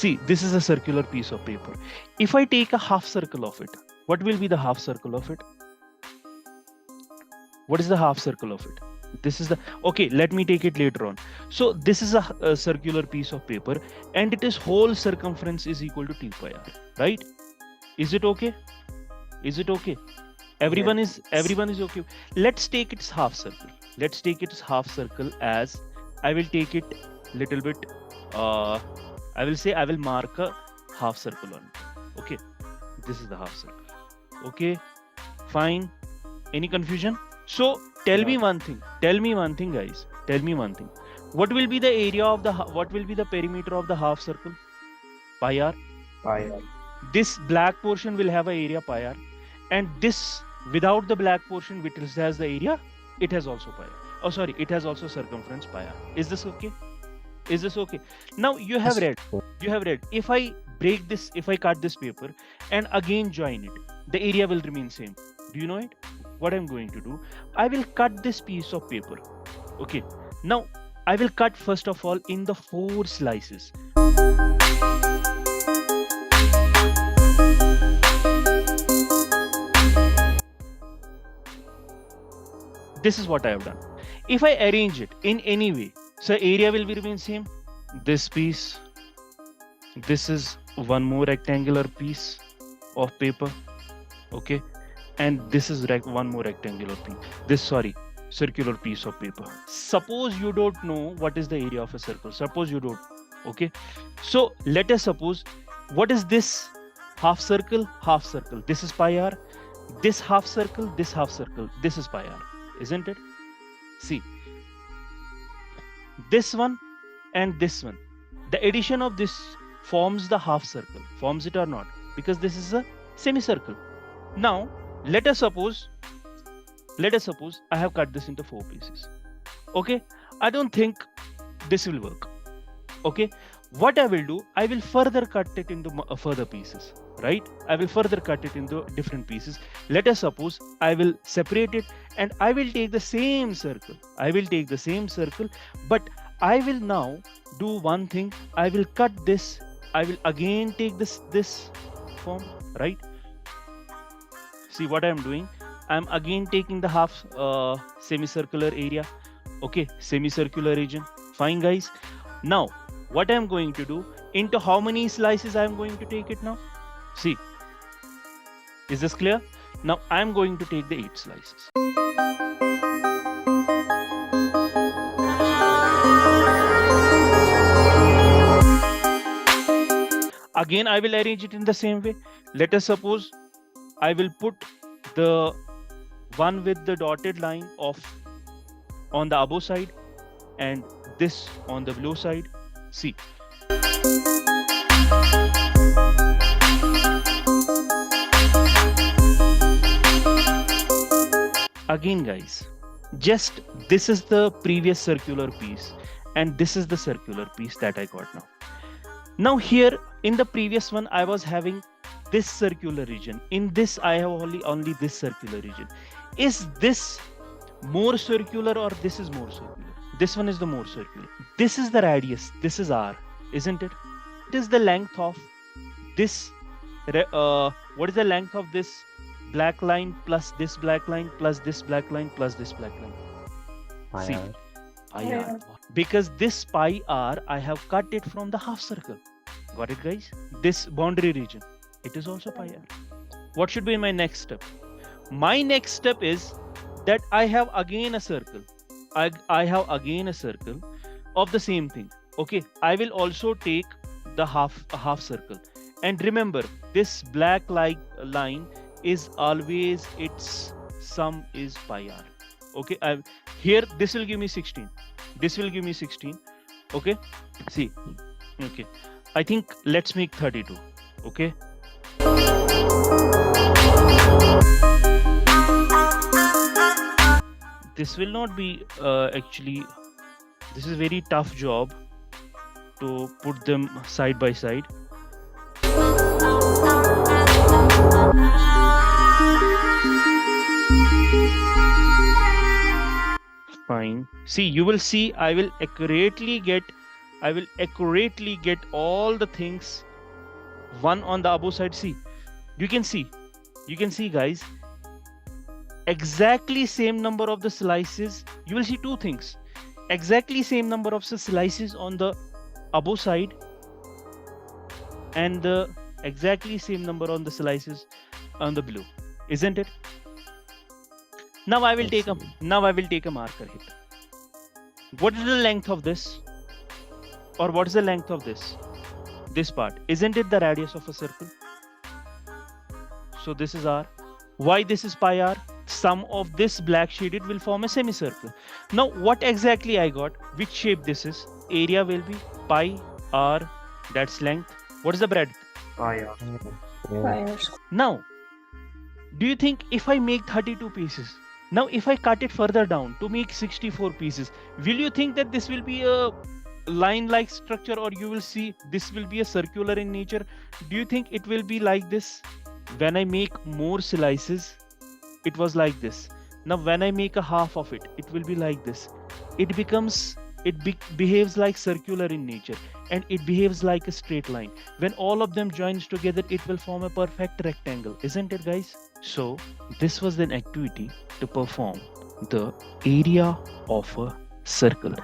See, this is a circular piece of paper. If I take a half circle of it, what will be the half circle of it? What is the half circle of it? This is the, okay, let me take it later on. So this is a circular piece of paper and it is whole circumference is equal to T pi r, right? Is it okay? Is it okay? Everyone is okay. Let's take its half circle. Let's take its half circle as, I will take it little bit, I will say I will mark a half circle on it. Okay, this is the half circle. Okay, fine. Any confusion? So tell me one thing. Tell me one thing, guys. Tell me one thing. What will be the area of the, what will be the perimeter of the half circle? Pi r. Pi r. This black portion will have an area pi r, and this without the black portion, which has the area, it has also pi r. Oh, sorry, it has also circumference pi r. Is this okay? Is this okay? Now you have read. You have read. If I break this, if I cut this paper and again join it, the area will remain same. Do you know it? What I'm going to do? I will cut this piece of paper. Okay. Now I will cut first of all in the 4 slices. This is what I have done. If I arrange it in any way, so area will be remain same. This piece, this is one more rectangular piece of paper, okay, and this is one more rectangular piece. This, sorry, circular piece of paper. Suppose you don't know what is the area of a circle. Suppose you don't, okay. So let us suppose, what is this half circle? Half circle. This is pi r. This half circle. This half circle. This is pi r. Isn't it? See, this one and this one, the addition of this forms the half circle. Forms it or not? Because this is a semicircle. Now let us suppose I have cut this into 4 pieces. Okay, I don't think this will work. Okay, what I will do, I will further cut it into further pieces, right? I will further cut it into different pieces. Let us suppose I will separate it and I will take the same circle. I will take the same circle, but I will now do one thing. I will cut this. I will again take this form, right? See what I am doing? I am again taking the half semicircular area. Okay, semicircular region. Fine, guys. Now, what I am going to do, into how many slices I am going to take it now? See, is this clear? Now I am going to take the 8 slices. Again, I will arrange it in the same way. Let us suppose I will put the one with the dotted line on the above side and this on the below side. See. Again, guys, just this is the previous circular piece and this is the circular piece that I got now. Now here in the previous one, I was having this circular region. In this, I have only this circular region. Is this more circular or this is more circular? This one is the more circular. This is the radius. This is r, isn't it? It is the length of this. What is the length of this black line plus this black line plus this black line plus this black line? See, pi r. Because this pi r, I have cut it from the half circle. Got it, guys? This boundary region, it is also pi r. What should be my next step? My next step is that I have again a circle. I have again a circle of the same thing. Okay, I will also take the half circle. And remember, this black line is always, its sum is pi r. Okay, here this will give me 16. This will give me 16. Okay, see. Okay, I think let's make 32. Okay. This will not be actually, this is a very tough job to put them side by side. Fine. See, you will see I will accurately get I will accurately get all the things one on the above side. See, you can see guys, exactly same number of the slices. You will see two things, exactly same number of the slices on the above side and the exactly same number on the slices on the below, isn't it? Now I will take a marker here. What is the length of this, or what is the length of this part? Isn't it the radius of a circle? So this is r. Why this is pi r? Sum of this black shaded will form a semicircle. Now what exactly I got? Which shape this is? Area will be pi r, that's length. What is the breadth? Pi r. Now, do you think if I make 32 pieces, now if I cut it further down to make 64 pieces, will you think that this will be a line-like structure, or you will see this will be a circular in nature? Do you think it will be like this? When I make more slices, it was like this. Now when I make a half of it, it will be like this. It behaves like circular in nature, and it behaves like a straight line. When all of them joins together, it will form a perfect rectangle, isn't it, guys? So this was an activity to perform the area of a circle.